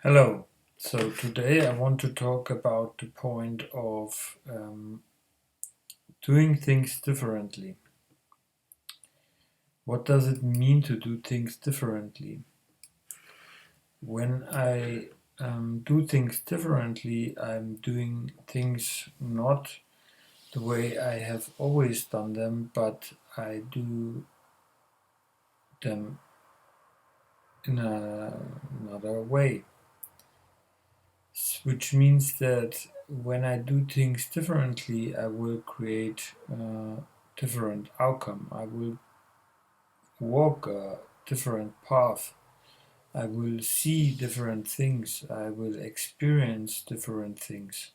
Hello. So today I want to talk about the point of doing things differently. What does it mean to do things differently? When I do things differently, I'm doing things not the way I have always done them, but I do them in another way. Which means that when I do things differently, I will create a different outcome. I will walk a different path. I will see different things. I will experience different things.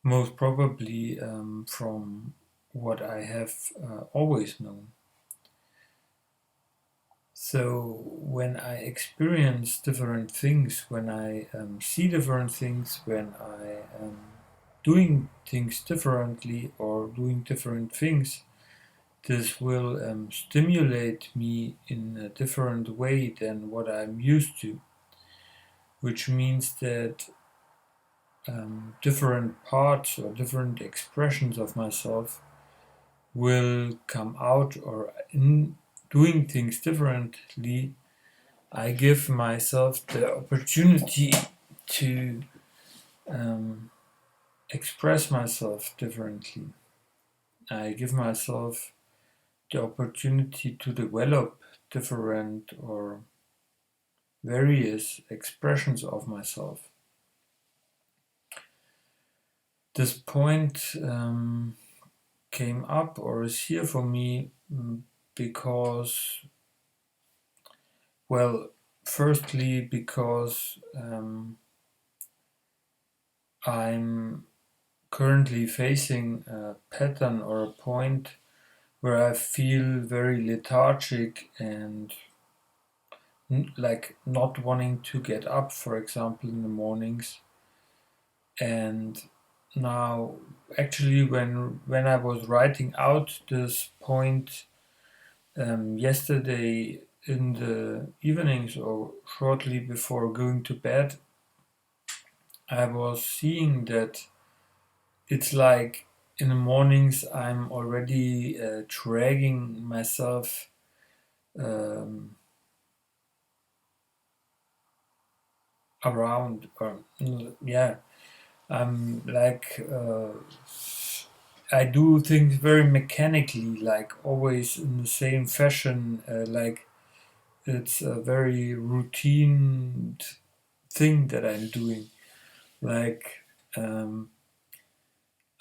Most probably from what I have always known. So when I experience different things, when I see different things, when I am doing things differently or doing different things, this will stimulate me in a different way than what I'm used to, which means that different parts or different expressions of myself will come out, or in doing things differently I give myself the opportunity to um, express myself differently. I give myself the opportunity to develop different or various expressions of myself. This point came up or is here for me because, well, firstly, because I'm currently facing a pattern or a point where I feel very lethargic and like not wanting to get up, for example, in the mornings. And now, actually, when I was writing out this point yesterday in the evenings or shortly before going to bed, I was seeing that it's like in the mornings I'm already dragging myself um, around, or yeah, I'm like I do things very mechanically, like always in the same fashion, like it's a very routine thing that I'm doing. Like um,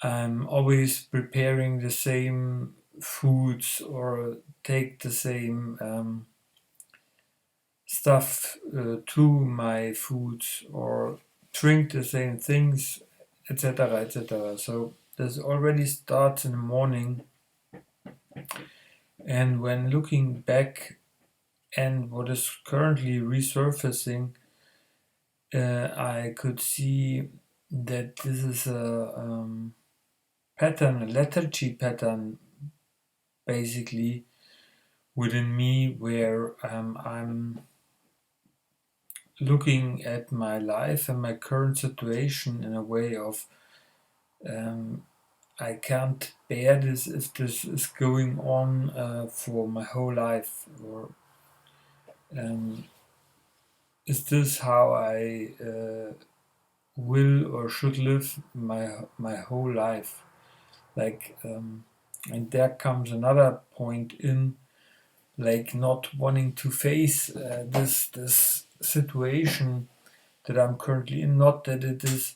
I'm always preparing the same foods or take the same stuff to my foods or drink the same things, etc., etc. So this already starts in the morning, and when looking back and what is currently resurfacing, I could see that this is a pattern, a lethargy pattern, basically within me, where I'm looking at my life and my current situation in a way of um, I can't bear this if this is going on for my whole life, or um, is this how I will or should live my whole life? Like, and there comes another point in, like not wanting to face this situation that I'm currently in. Not that it is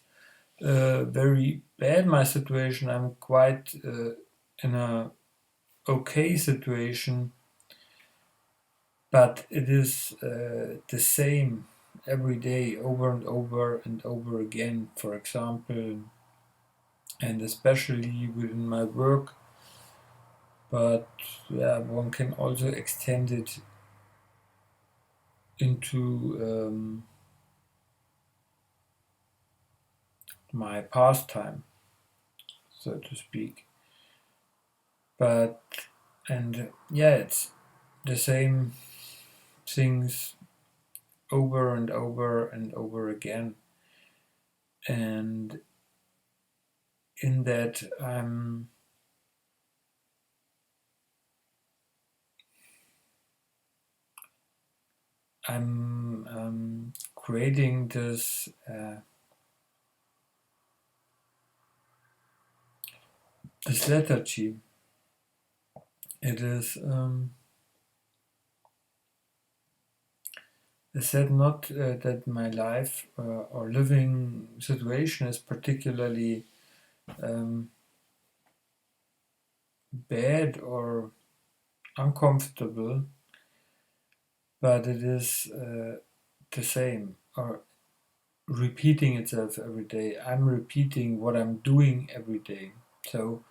very bad, my situation. I'm quite in a okay situation, but it is the same every day, over and over and over again. For example, and especially within my work, but yeah, one can also extend it into my pastime, so to speak. But and yeah, it's the same things over and over and over again. And in that I'm creating this lethargy. It is I said not that my life or living situation is particularly um, bad or uncomfortable, but it is the same or repeating itself every day. I'm repeating what I'm doing every day. So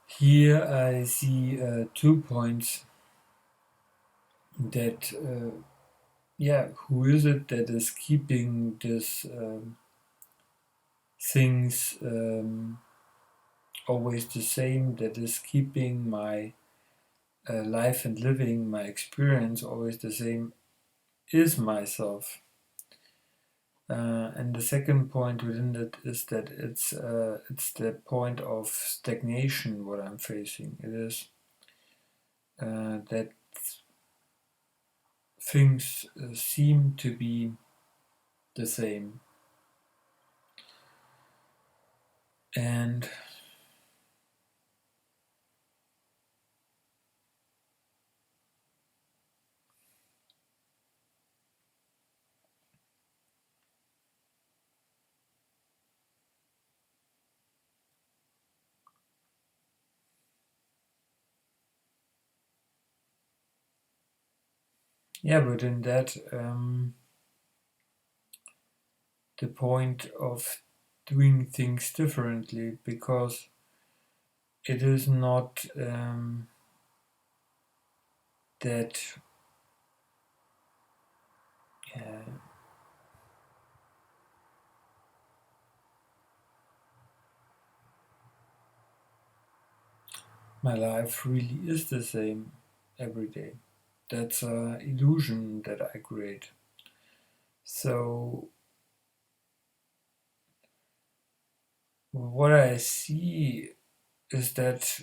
here I see 2 points that, who is it that is keeping this things always the same, that is keeping my life and living, my experience always the same, is myself. And the second point within that is that it's the point of stagnation what I'm facing. It is that things seem to be the same, and within that the point of doing things differently, because it is not that uh, my life really is the same every day. That's an illusion that I create. So what I see is that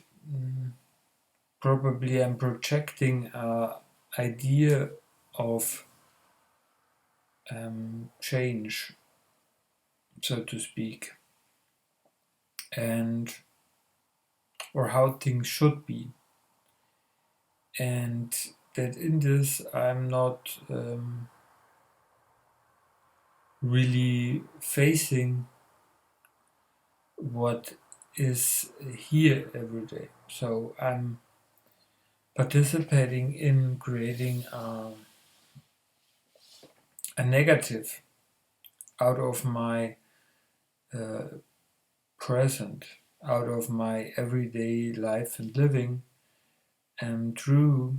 probably I'm projecting an idea of change, so to speak, and or how things should be, and that in this I'm not really facing what is here every day. So I'm participating in creating a negative out of my uh, present, out of my everyday life and living, and through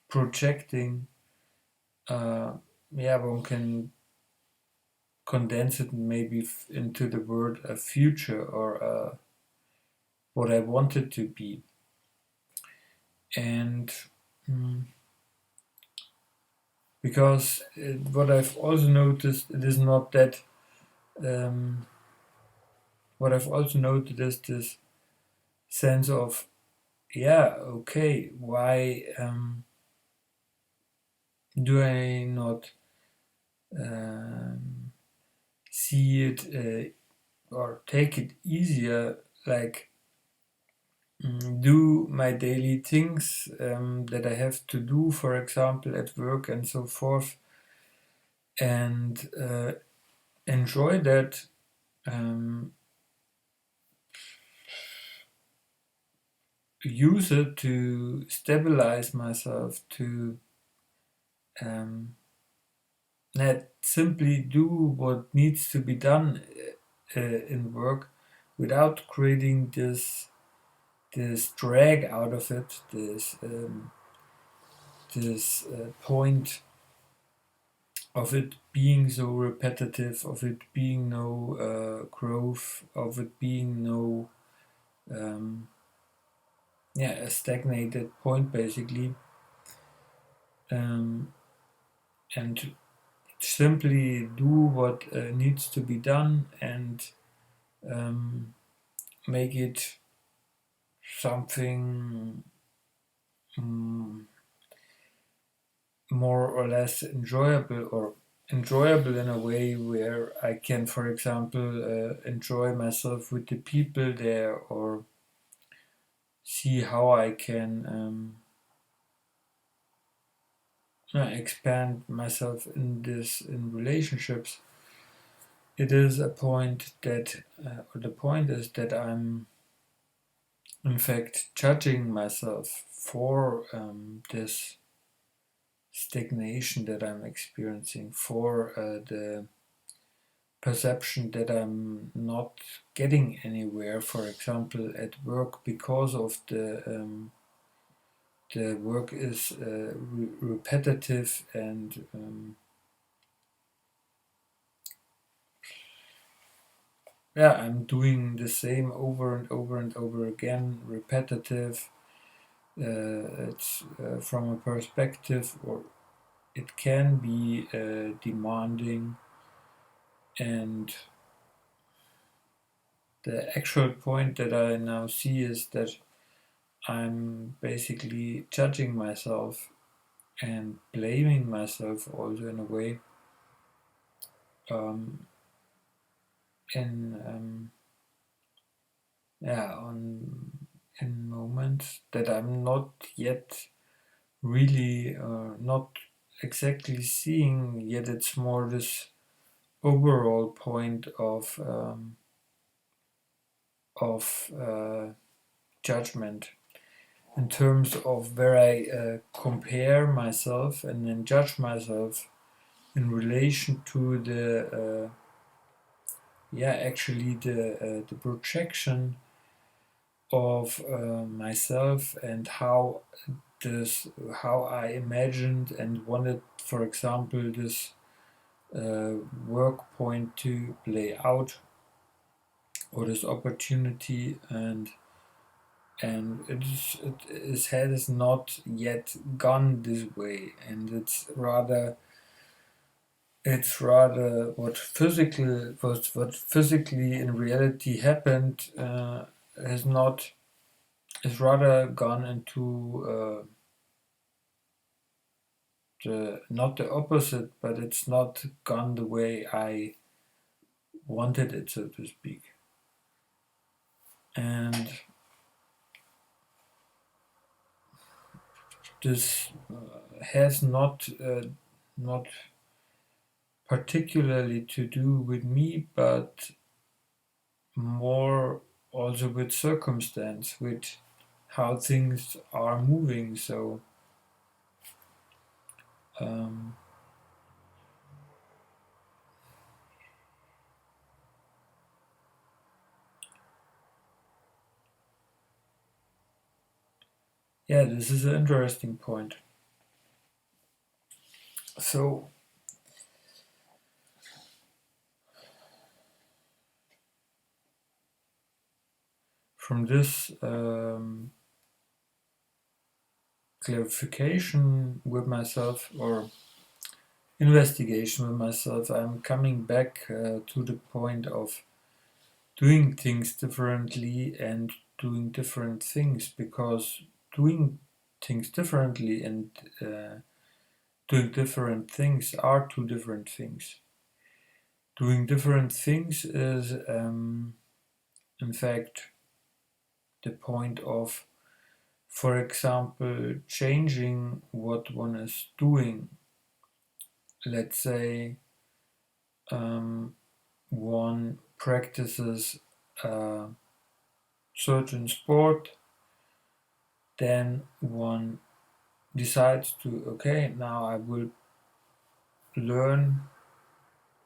projecting, one can condense it maybe into the word a future or what I want it to be. And mm, because what I've also noticed, it is not that. Um, what I've also noted is this sense of, okay, why do I not um, see it or take it easier, like do my daily things that I have to do, for example, at work and so forth, and enjoy that. Um, Use it to stabilize myself, to um, not simply do what needs to be done in work without creating this drag out of it, this point of it being so repetitive, of it being no growth, of it being no um, a stagnated point basically. Um, and simply do what needs to be done and um, make it something mm, more or less enjoyable, or enjoyable in a way where I can, for example, enjoy myself with the people there, or see how I can expand myself in relationships. It is a point that, or the point is that I'm in fact judging myself for this stagnation that I'm experiencing, for the perception that I'm not getting anywhere, for example, at work, because of the work is repetitive, and yeah, I'm doing the same over and over and over again, repetitive. It's from a perspective, or it can be demanding, and the actual point that I now see is that I'm basically judging myself and blaming myself also in a way, um, in yeah, on in moments that I'm not yet really not exactly seeing yet. It's more this overall point of judgment, in terms of where I compare myself and then judge myself in relation to the projection of myself, and how I imagined and wanted, for example, this work point to play out, or this opportunity, and it has not yet gone this way, and it's rather what physically in reality happened, has not is rather gone into the not the opposite, but it's not gone the way I wanted it, so to speak. And this has not particularly to do with me, but more also with circumstance, with how things are moving. So um, yeah, this is an interesting point. So from this clarification with myself, or investigation with myself, I'm coming back to the point of doing things differently and doing different things, because doing things differently and doing different things are two different things. Doing different things is, in fact, the point of, for example, changing what one is doing. Let's say one practices a certain sport, then one decides to, okay, now I will learn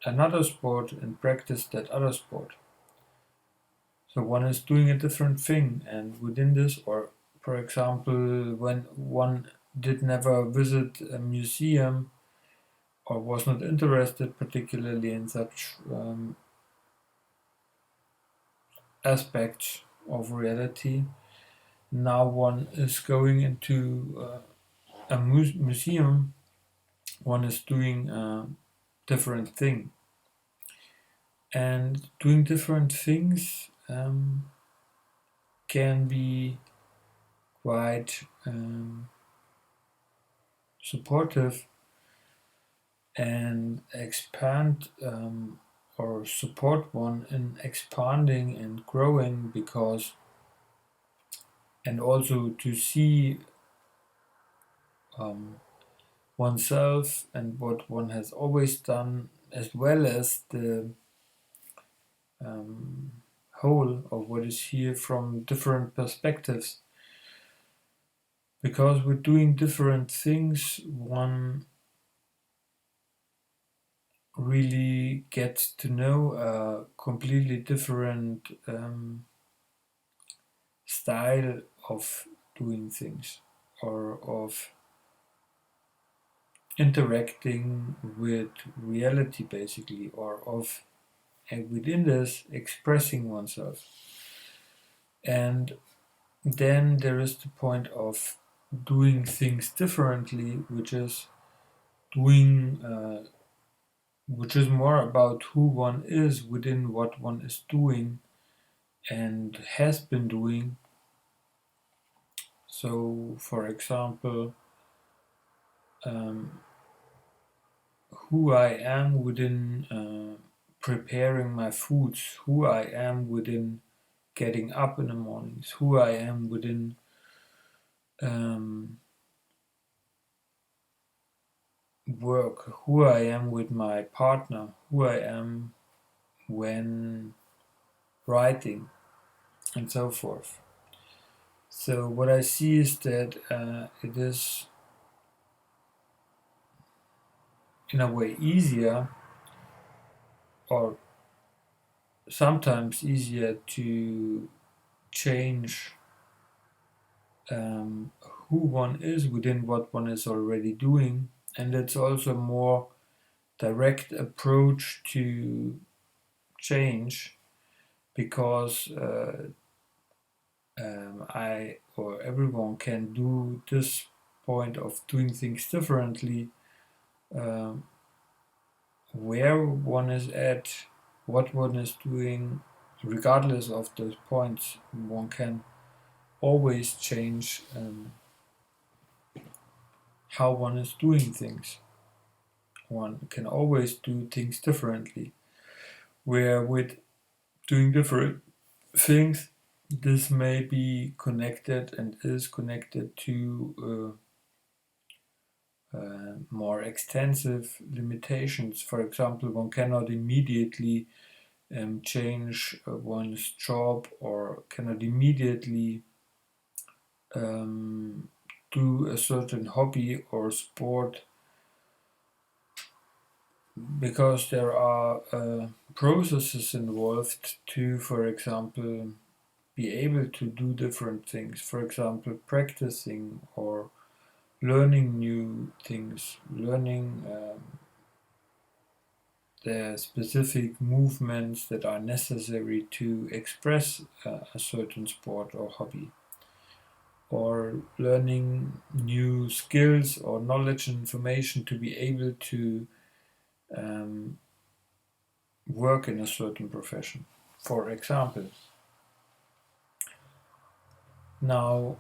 another sport and practice that other sport. So one is doing a different thing, and within this, or for example, when one did never visit a museum, or was not interested particularly in such aspects of reality, now one is going into a museum one is doing a different thing. And doing different things can be quite supportive and expand or support one in expanding and growing, because and also to see um, oneself and what one has always done, as well as the um, whole of what is here from different perspectives. Because with doing different things, one really gets to know a completely different style of doing things, or of interacting with reality, basically, or of, and within this, expressing oneself. And then there is the point of doing things differently, doing which is more about who one is within what one is doing and has been doing. So, for example, um, who I am within preparing my foods, who I am within getting up in the mornings, who I am within um, work, who I am with my partner, who I am when writing, and so forth. So, what I see is that it is in a way easier, or sometimes easier, to change um, who one is within what one is already doing, and it's also a more direct approach to change, because I or everyone can do this point of doing things differently, um, where one is at, what one is doing, regardless of those points. One can always change how one is doing things. One can always do things differently. Where with doing different things, this may be connected and is connected to more extensive limitations. For example, one cannot immediately change one's job, or cannot immediately do a certain hobby or sport, because there are processes involved to, for example, be able to do different things. For example, practicing or learning new things, learning the specific movements that are necessary to express a certain sport or hobby, or learning new skills or knowledge and information to be able to um, work in a certain profession, for example. Now,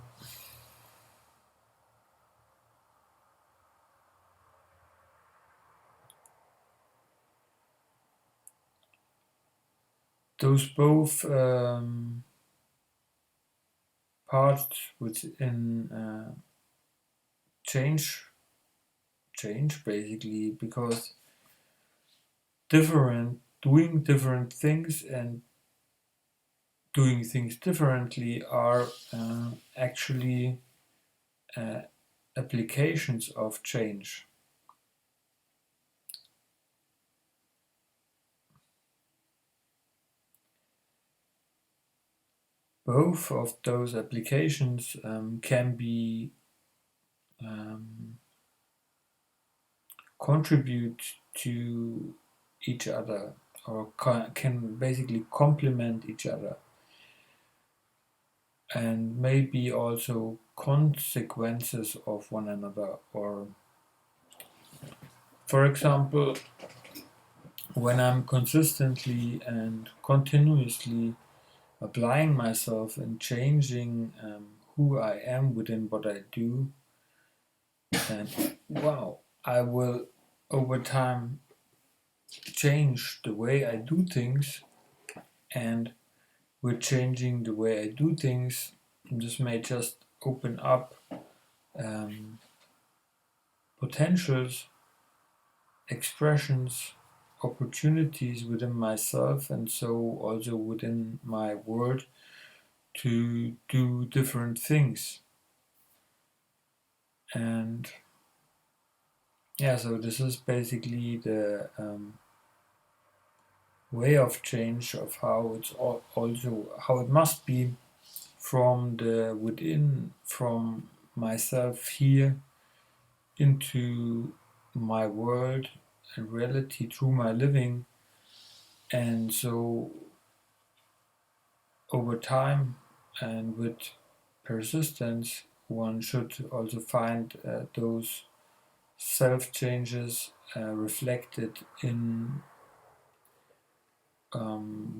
those both parts within change basically, because doing different things and doing things differently are actually uh, applications of change. Both of those applications can be um, contribute to each other, or can basically complement each other, and maybe also consequences of one another, or For example, when I'm consistently and continuously applying myself and changing who I am within what I do, and wow, I will over time change the way I do things, and with changing the way I do things, this may just open up um, potentials, expressions, opportunities within myself, and so also within my world to do different things. And yeah, so this is basically the way of change of how it's also how it must be from the within, from myself here into my world and reality through my living. And so over time and with persistence, one should also find those self changes reflected in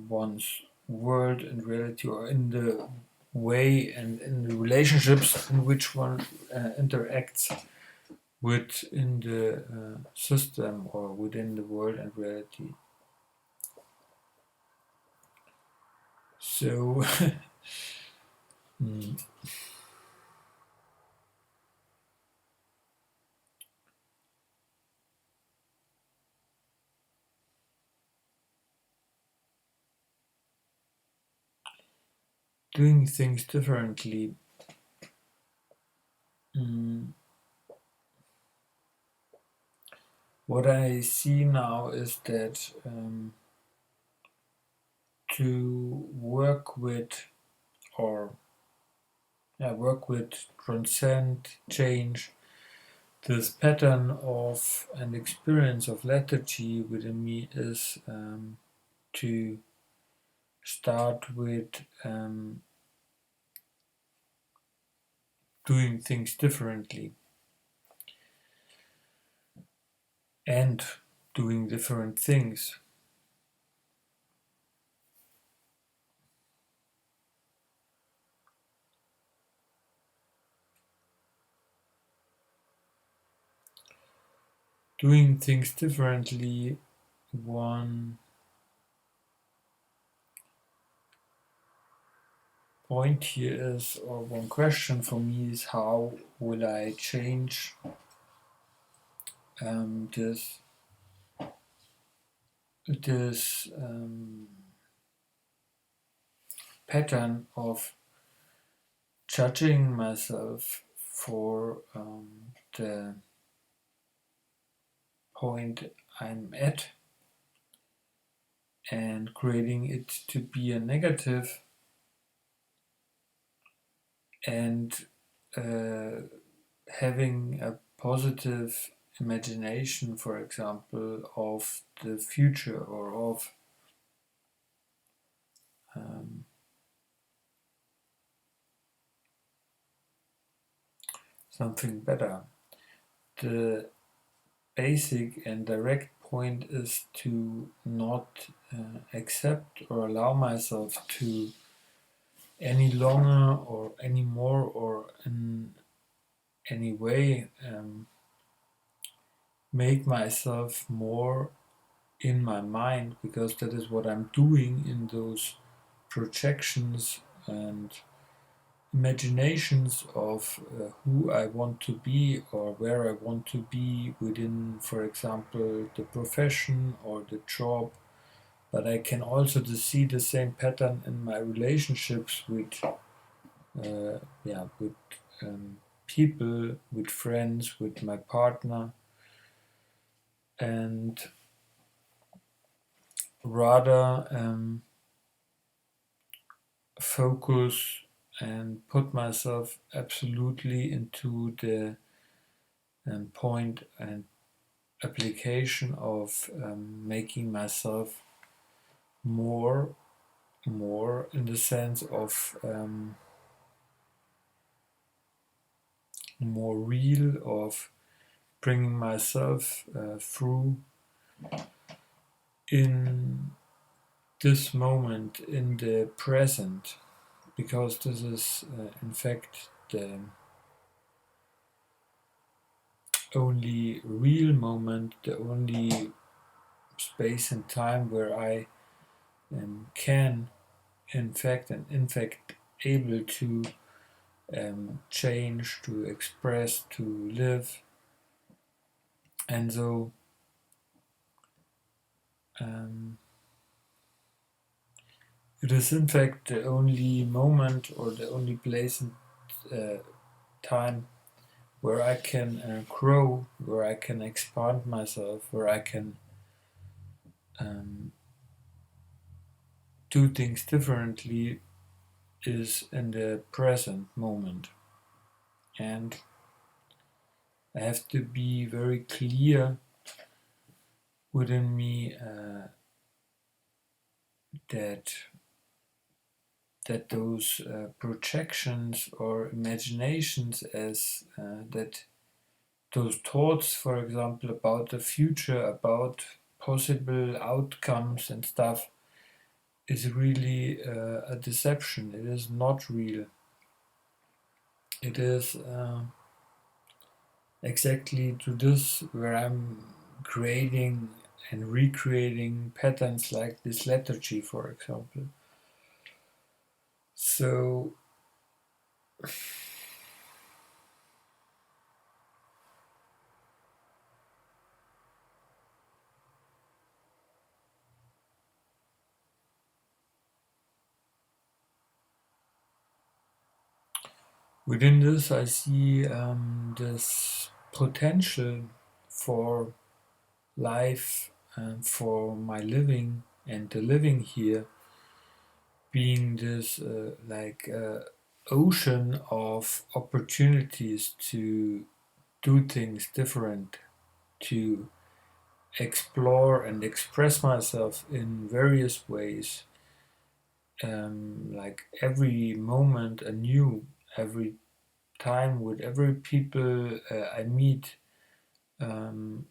one's world and reality, or in the way and in the relationships in which one interacts within the system or within the world and reality. So, mm, doing things differently. Mm, what I see now is that to work with, or yeah, work with, transcend, change this pattern of an experience of lethargy within me is to start with doing things differently and doing different things. Doing things differently, one point here is, or one question for me is, how will I change this pattern of judging myself for the point I'm at and creating it to be a negative, and uh, having a positive imagination, for example, of the future, or of um, something better. The basic and direct point is to not accept or allow myself to any longer or any more or in any way make myself more in my mind, because that is what I'm doing in those projections and imaginations of who I want to be or where I want to be within, for example, the profession or the job. But I can also see the same pattern in my relationships with, with people, with friends, with my partner, and rather focus and put myself absolutely into the point and application of making myself more more in the sense of more real, of bringing myself through in this moment, in the present, because this is in fact the only real moment, the only space and time where I can in fact able to change, to express, to live. And so it is in fact the only moment or the only place and time where I can grow, where I can expand myself, where I can do things differently, is in the present moment. And I have to be very clear within me that those projections or imaginations, as that those thoughts, for example, about the future, about possible outcomes and stuff, is really a deception. It is not real. It is exactly to this where I'm creating and recreating patterns like this lethargy, for example. So within this, I see this potential for life and for my living and the living here being this ocean of opportunities to do things different, to explore and express myself in various ways, like every moment anew, every time with every people I meet, um,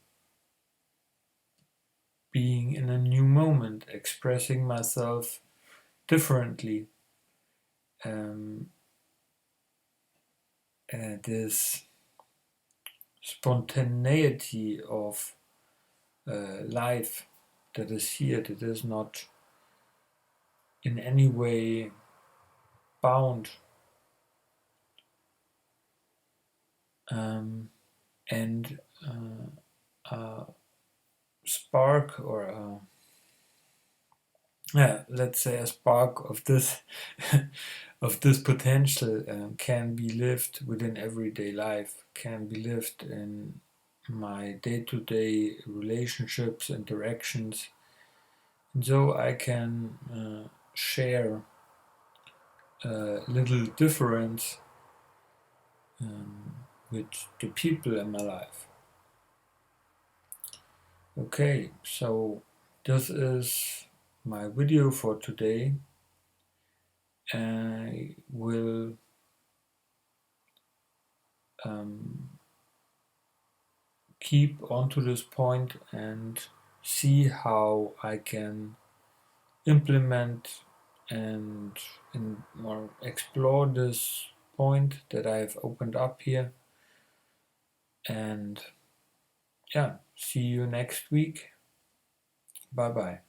being in a new moment, expressing myself differently. Um, this spontaneity of life that is here, that is not in any way bound, and a spark or let's say a spark of this of this potential can be lived within everyday life, can be lived in my day-to-day relationships, interactions, and so I can share a little difference with the people in my life. Okay, so this is my video for today. I will keep on to this point and see how I can implement and or explore this point that I've opened up here. And yeah, see you next week. Bye bye.